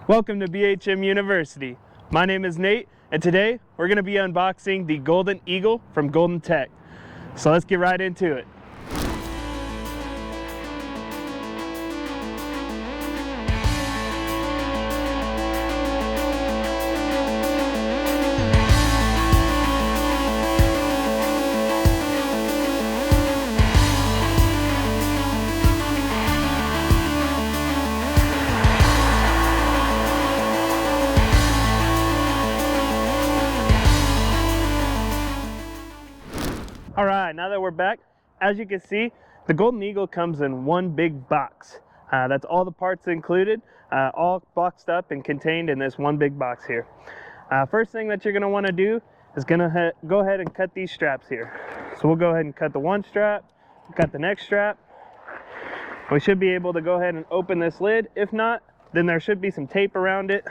Welcome to BHM University. My name is Nate, and today we're going to be unboxing the Golden Eagle from Golden Tech. So let's get right into it. Alright, now that we're back, as you can see, the Golden Eagle comes in one big box. That's all the parts included, all boxed up and contained in this one big box here. First thing that you're going to want to do is go ahead and cut these straps here. So we'll go ahead and cut the one strap, cut the next strap. We should be able to go ahead and open this lid. If not, then there should be some tape around it.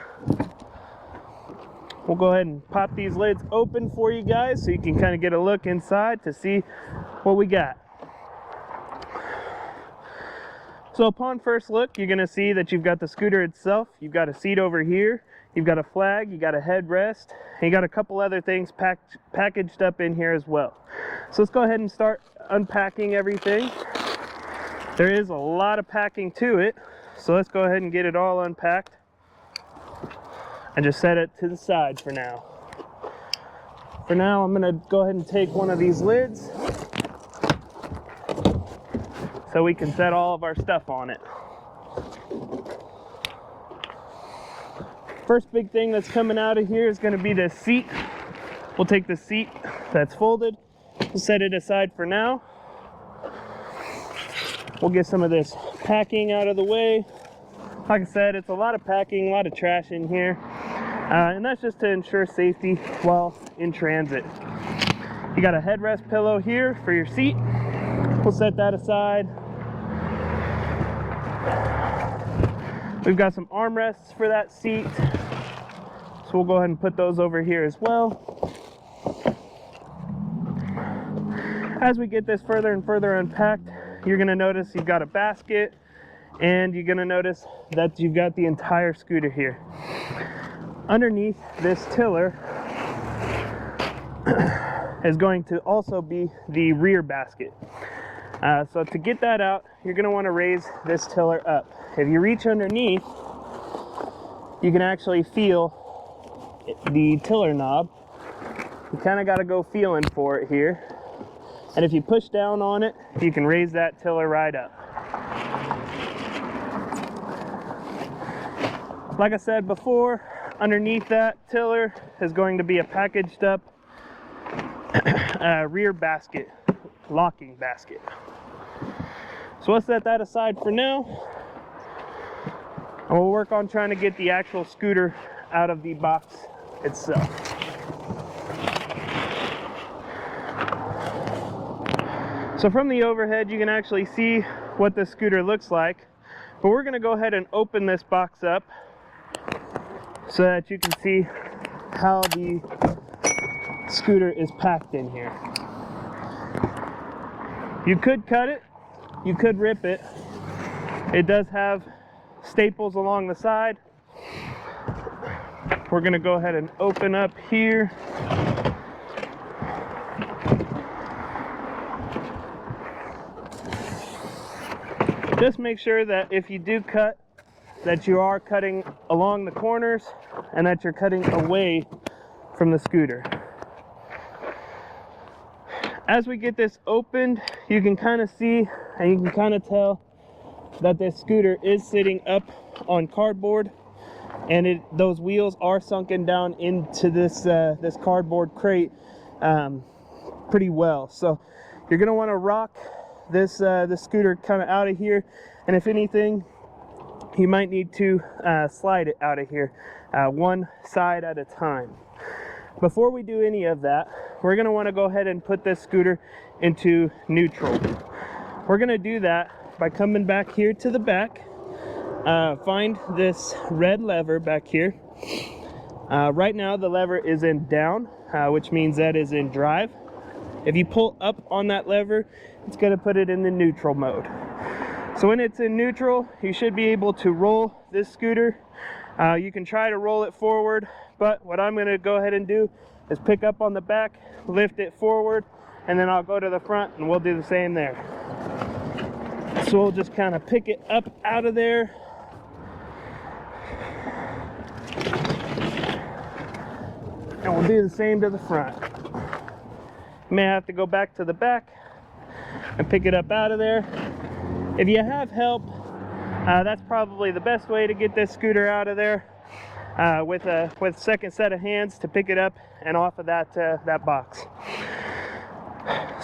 We'll go ahead and pop these lids open for you guys so you can kind of get a look inside to see what we got. So upon first look, you're going to see that you've got the scooter itself, you've got a seat over here, you've got a flag, you got a headrest, and you got a couple other things packaged up in here as well. So let's go ahead and start unpacking everything. There is a lot of packing to it, so let's go ahead and get it all unpacked and just set it to the side for now. For now, I'm gonna go ahead and take one of these lids so we can set all of our stuff on it. First big thing that's coming out of here is gonna be this seat. We'll take the seat that's folded, we'll set it aside for now. We'll get some of this packing out of the way. Like I said, it's a lot of packing, a lot of trash in here. And that's just to ensure safety while in transit. You got a headrest pillow here for your seat. We'll set that aside. We've got some armrests for that seat. So we'll go ahead and put those over here as well. As we get this further and further unpacked, you're gonna notice you've got a basket, and you're gonna notice that you've got the entire scooter here. Underneath this tiller is going to also be the rear basket. So to get that out, you're gonna wanna raise this tiller up. If you reach underneath, you can actually feel the tiller knob. You kinda gotta go feeling for it here. And if you push down on it, you can raise that tiller right up. Like I said before, underneath that tiller is going to be a packaged up rear basket, locking basket. So let's set that aside for now. And we'll work on trying to get the actual scooter out of the box itself. So from the overhead, you can actually see what the scooter looks like. But we're going to go ahead and open this box up so that you can see how the scooter is packed in here. You could cut it, you could rip it. It does have staples along the side. We're gonna go ahead and open up here. Just make sure that if you do cut, that you are cutting along the corners and that you're cutting away from the scooter. As we get this opened, you can kind of see and you can kind of tell that this scooter is sitting up on cardboard, and those wheels are sunken down into this this cardboard crate pretty well. So you're going to want to rock this scooter kind of out of here, and if anything, you might need to slide it out of here one side at a time. Before we do any of that, we're going to want to go ahead and put this scooter into neutral. We're going to do that by coming back here to the back, find this red lever back here. Right now the lever is in down, which means that is in drive. If you pull up on that lever, it's going to put it in the neutral mode. So when it's in neutral, you should be able to roll this scooter You can try to roll it forward, but what I'm going to go ahead and do is pick up on the back, lift it forward, and then I'll go to the front and we'll do the same there. So we'll just kind of pick it up out of there. And we'll do the same to the front. May have to go back to the back and pick it up out of there. If you have help, that's probably the best way to get this scooter out of there, with a second set of hands to pick it up and off of that box.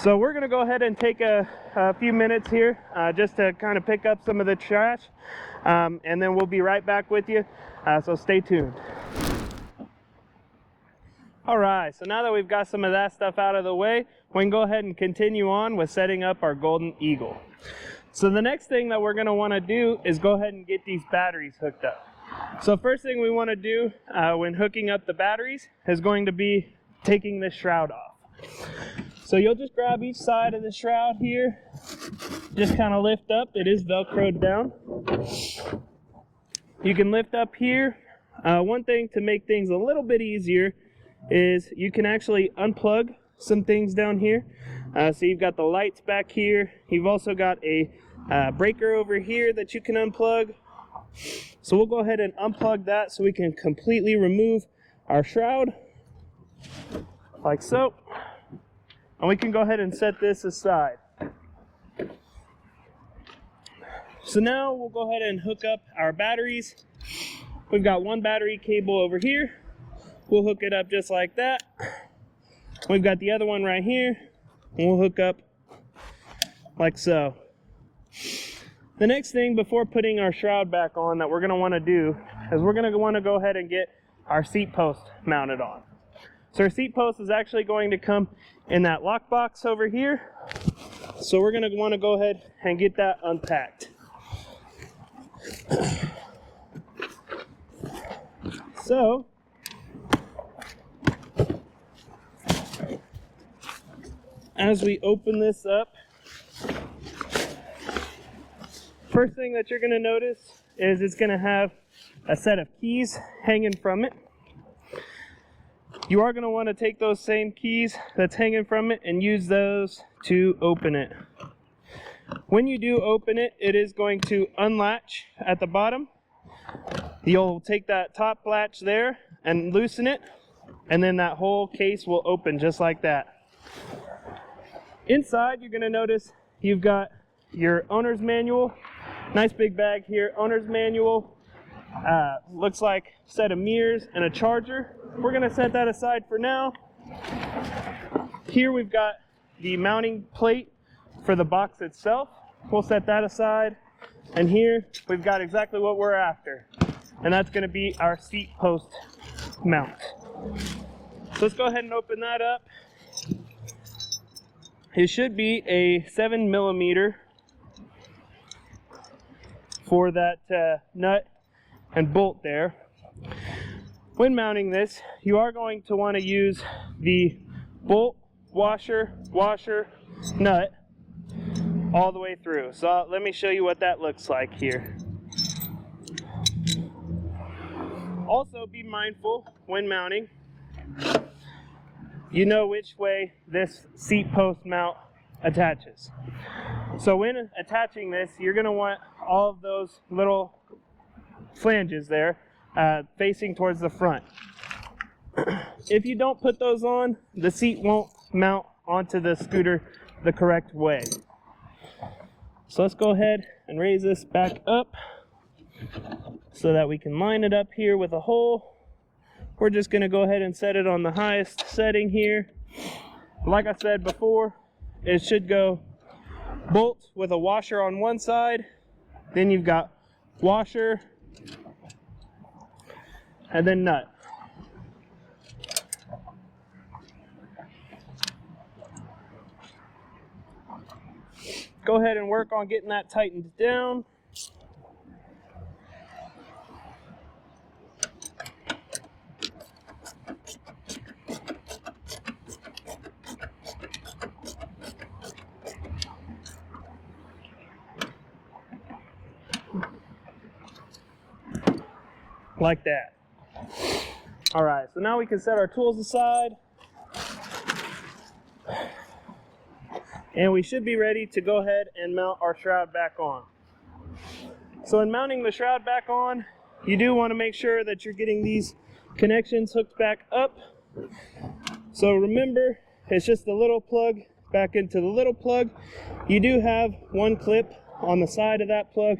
So we're gonna go ahead and take a few minutes here just to kind of pick up some of the trash, and then we'll be right back with you, so stay tuned. All right, so now that we've got some of that stuff out of the way, we can go ahead and continue on with setting up our Golden Eagle. So the next thing that we're going to want to do is go ahead and get these batteries hooked up. So first thing we want to do when hooking up the batteries is going to be taking this shroud off. So you'll just grab each side of the shroud here, just kind of lift up. It is Velcroed down. You can lift up here. One thing to make things a little bit easier is you can actually unplug some things down here. So you've got the lights back here. You've also got a breaker over here that you can unplug. So we'll go ahead and unplug that so we can completely remove our shroud, like so. And we can go ahead and set this aside. So now we'll go ahead and hook up our batteries. We've got one battery cable over here. We'll hook it up just like that. We've got the other one right here, and we'll hook up like so. The next thing before putting our shroud back on that we're going to want to do is we're going to want to go ahead and get our seat post mounted on. So our seat post is actually going to come in that lock box over here. So we're going to want to go ahead and get that unpacked. So as we open this up, first thing that you're going to notice is it's going to have a set of keys hanging from it. You are going to want to take those same keys that's hanging from it and use those to open it. When you do open it, it is going to unlatch at the bottom. You'll take that top latch there and loosen it, and then that whole case will open just like that. Inside, you're going to notice you've got your owner's manual. Nice big bag here. Owner's manual. Looks like a set of mirrors and a charger. We're going to set that aside for now. Here we've got the mounting plate for the box itself. We'll set that aside. And here we've got exactly what we're after. And that's going to be our seat post mount. So let's go ahead and open that up. It should be a 7mm for that nut and bolt there. When mounting this, you are going to want to use the bolt, washer, nut all the way through. So let me show you what that looks like here. Also be mindful when mounting, you know which way this seat post mount attaches. So when attaching this, you're going to want all of those little flanges there facing towards the front. If you don't put those on, the seat won't mount onto the scooter the correct way. So let's go ahead and raise this back up so that we can line it up here with a hole. We're just going to go ahead and set it on the highest setting here. Like I said before, it should go bolt with a washer on one side, then you've got washer, and then nut. Go ahead and work on getting that tightened down. like that. All right, so now we can set our tools aside. And we should be ready to go ahead and mount our shroud back on. So in mounting the shroud back on, you do want to make sure that you're getting these connections hooked back up. So remember, it's just the little plug back into the little plug. You do have one clip on the side of that plug.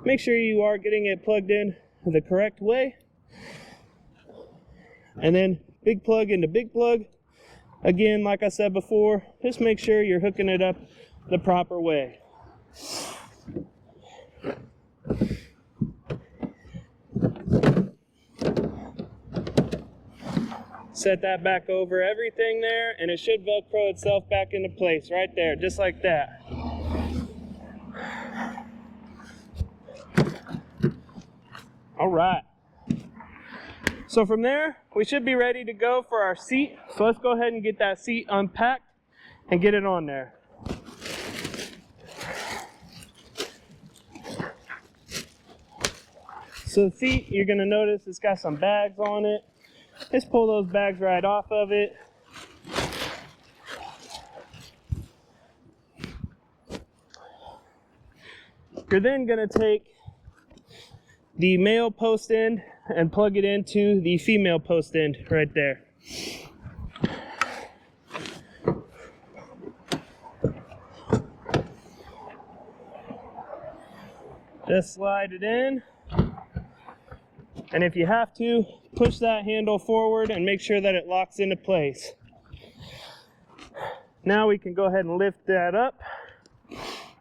Make sure you are getting it plugged in the correct way. And then big plug into big plug. Again, like I said before, just make sure you're hooking it up the proper way. Set that back over everything there, and it should Velcro itself back into place right there, just like that. All right. So from there, we should be ready to go for our seat. So let's go ahead and get that seat unpacked and get it on there. So the seat, you're going to notice it's got some bags on it. Just pull those bags right off of it. You're then going to take the male post end and plug it into the female post end right there. Just slide it in, and if you have to, push that handle forward and make sure that it locks into place. Now we can go ahead and lift that up.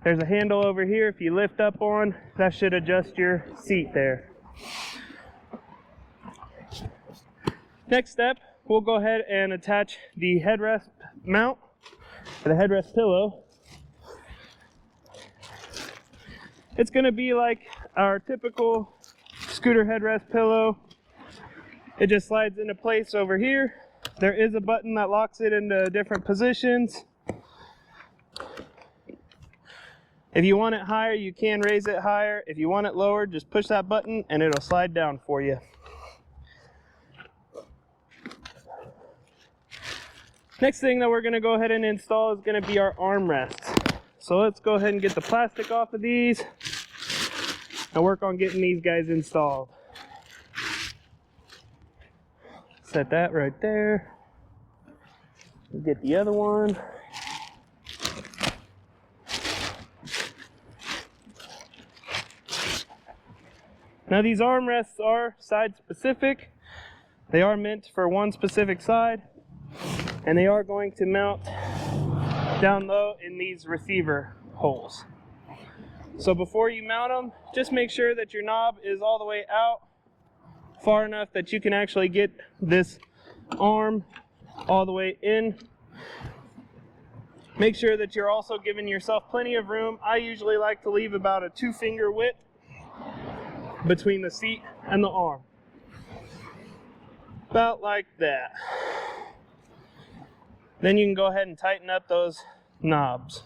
There's a handle over here. If you lift up on, that should adjust your seat there. Next step, we'll go ahead and attach the headrest mount, or the headrest pillow. It's going to be like our typical scooter headrest pillow. It just slides into place over here. There is a button that locks it into different positions. If you want it higher, you can raise it higher. If you want it lower, just push that button and it'll slide down for you. Next thing that we're going to go ahead and install is going to be our armrests. So let's go ahead and get the plastic off of these and work on getting these guys installed. Set that right there. We'll get the other one. Now these armrests are side specific. They are meant for one specific side, and they are going to mount down low in these receiver holes. So before you mount them, just make sure that your knob is all the way out far enough that you can actually get this arm all the way in. Make sure that you're also giving yourself plenty of room. I usually like to leave about a 2-finger width between the seat and the arm. About like that. Then you can go ahead and tighten up those knobs.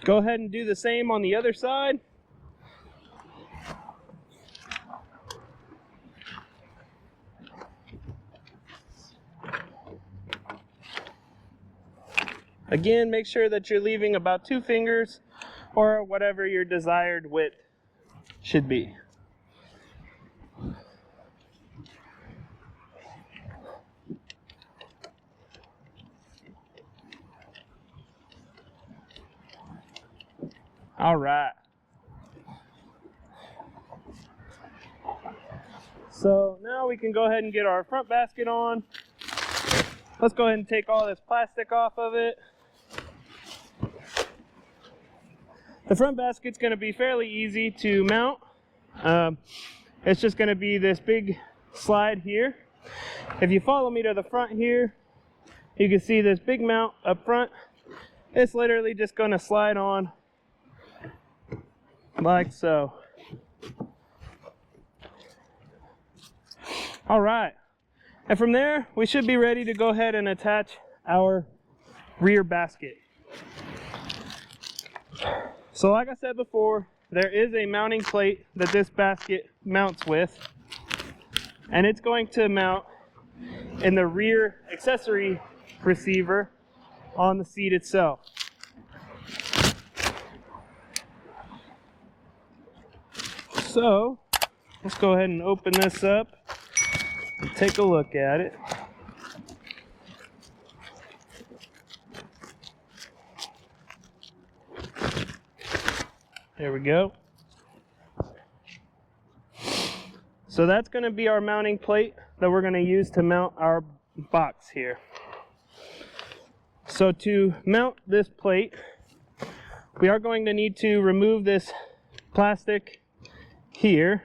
Go ahead and do the same on the other side. Again, make sure that you're leaving about 2 fingers or whatever your desired width should be. All right. So now we can go ahead and get our front basket on. Let's go ahead and take all this plastic off of it. The front basket's going to be fairly easy to mount. It's just going to be this big slide here. If you follow me to the front here, you can see this big mount up front. It's literally just going to slide on like so. All right, and from there we should be ready to go ahead and attach our rear basket. So like I said before, there is a mounting plate that this basket mounts with, and it's going to mount in the rear accessory receiver on the seat itself. So let's go ahead and open this up and take a look at it. There we go. So that's going to be our mounting plate that we're going to use to mount our box here. So to mount this plate, we are going to need to remove this plastic here,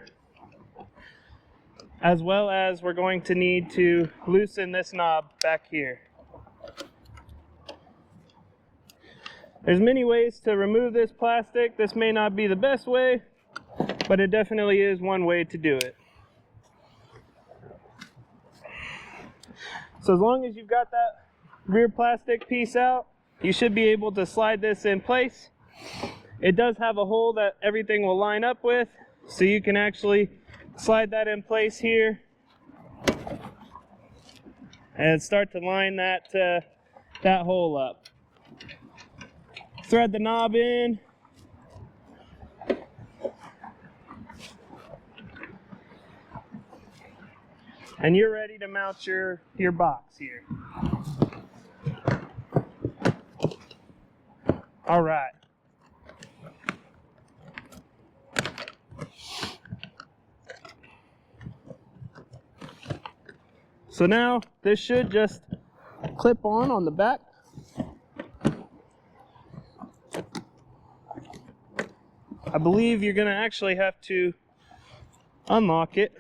as well as we're going to need to loosen this knob back here. There's many ways to remove this plastic. This may not be the best way, but it definitely is one way to do it. So as long as you've got that rear plastic piece out, you should be able to slide this in place. It does have a hole that everything will line up with, so you can actually slide that in place here and start to line that hole up. Thread the knob in. And you're ready to mount your box here. All right. So now this should just clip on the back. I believe you're going to actually have to unlock it.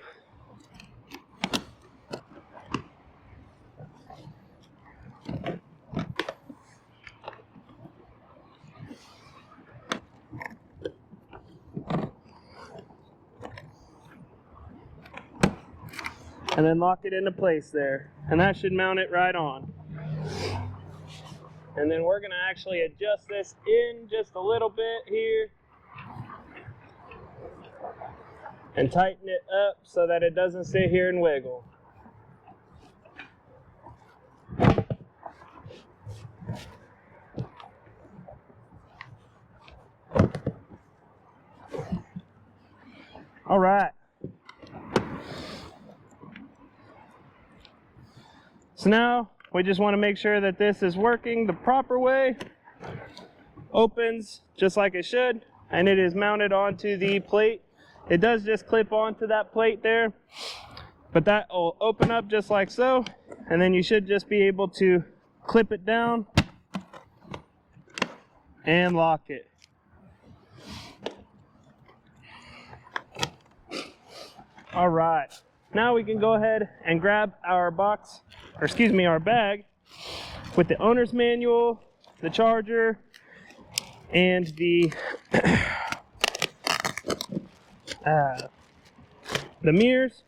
And then lock it into place there. And that should mount it right on. And then we're going to actually adjust this in just a little bit here. And tighten it up so that it doesn't sit here and wiggle. All right. So now we just want to make sure that this is working the proper way. Opens just like it should, and it is mounted onto the plate. It does just clip onto that plate there, but that will open up just like so, and then you should just be able to clip it down and lock it. All right, now we can go ahead and grab our box, or excuse me, our bag with the owner's manual, the charger, and the mirrors.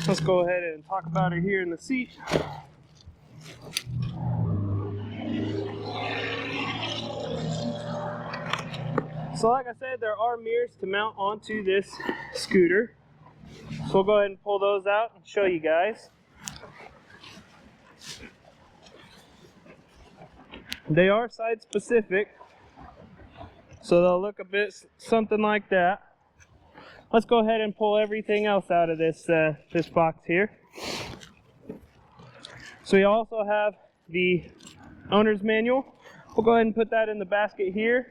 Let's go ahead and talk about it here in the seat. So like I said, there are mirrors to mount onto this scooter. So we'll go ahead and pull those out and show you guys. They are side specific, so they'll look a bit something like that. Let's go ahead and pull everything else out of this this box here. So we also have the owner's manual. We'll go ahead and put that in the basket here.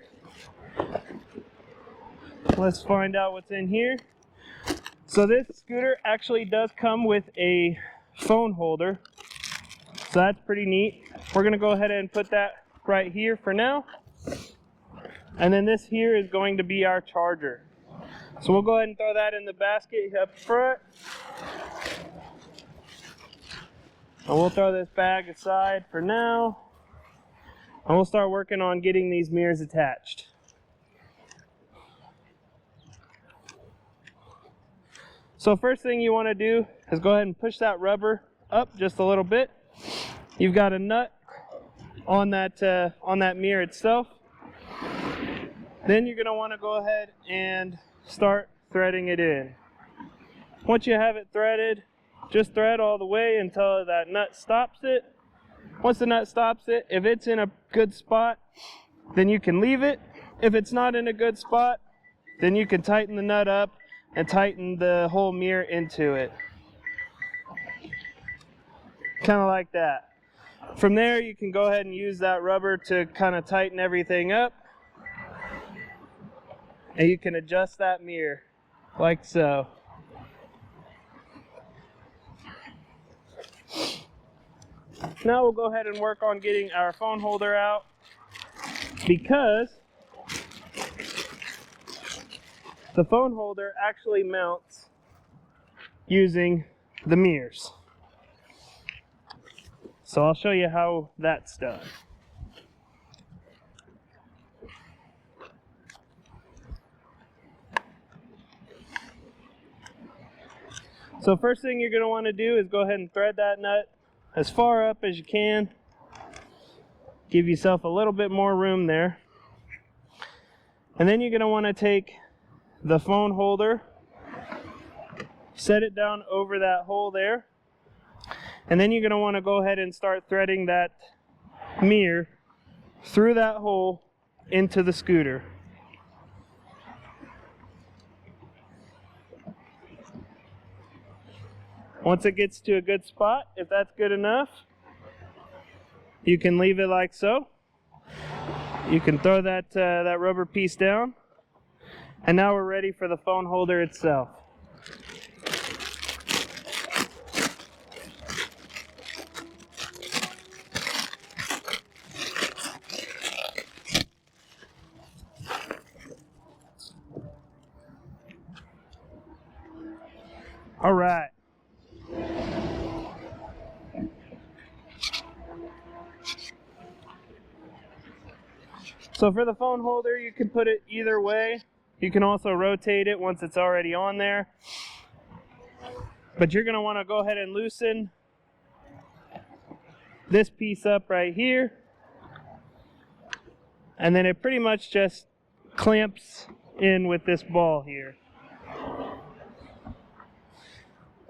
Let's find out what's in here. So this scooter actually does come with a phone holder, so that's pretty neat. We're going to go ahead and put that right here for now, and then this here is going to be our charger. So we'll go ahead and throw that in the basket up front, and we'll throw this bag aside for now, and we'll start working on getting these mirrors attached. So first thing you want to do is go ahead and push that rubber up just a little bit. You've got a nut on that mirror itself. Then you're going to want to go ahead and start threading it in. Once you have it threaded, just thread all the way until that nut stops it. Once the nut stops it, if it's in a good spot, then you can leave it. If it's not in a good spot, then you can tighten the nut up and tighten the whole mirror into it. Kind of like that. From there, you can go ahead and use that rubber to kind of tighten everything up. And you can adjust that mirror like so. Now we'll go ahead and work on getting our phone holder out, because the phone holder actually mounts using the mirrors. So I'll show you how that's done. So first thing you're going to want to do is go ahead and thread that nut as far up as you can. Give yourself a little bit more room there. And then you're going to want to take the phone holder, set it down over that hole there, and then you're going to want to go ahead and start threading that mirror through that hole into the scooter. Once it gets to a good spot, if that's good enough, you can leave it like so. You can throw that rubber piece down, and now we're ready for the phone holder itself. All right. So for the phone holder, you can put it either way. You can also rotate it once it's already on there. But you're going to want to go ahead and loosen this piece up right here. And then it pretty much just clamps in with this ball here.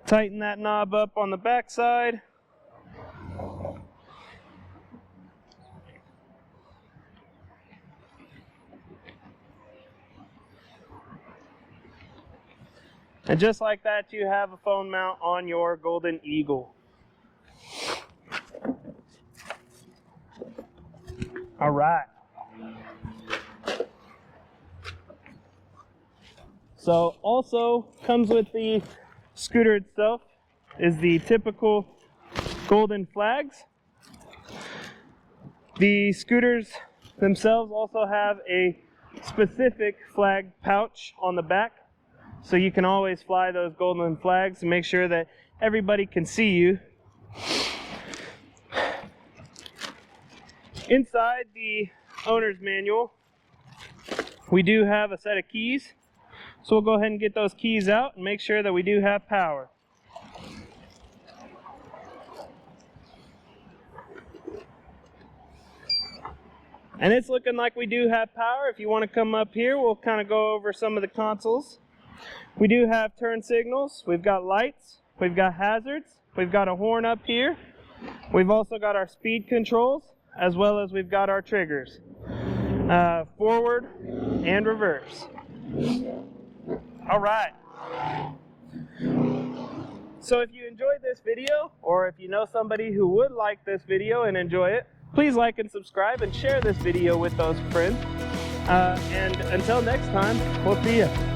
Tighten that knob up on the back side. And just like that, you have a phone mount on your Golden Eagle. All right. So also comes with the scooter itself is the typical golden flags. The scooters themselves also have a specific flag pouch on the back, so you can always fly those golden flags and make sure that everybody can see you. Inside the owner's manual, we do have a set of keys. So we'll go ahead and get those keys out and make sure that we do have power. And it's looking like we do have power. If you want to come up here, we'll kind of go over some of the consoles. We do have turn signals, we've got lights, we've got hazards, we've got a horn up here. We've also got our speed controls, as well as we've got our triggers, forward and reverse. All right. So if you enjoyed this video, or if you know somebody who would like this video and enjoy it, please like and subscribe and share this video with those friends. And until next time, we'll see you.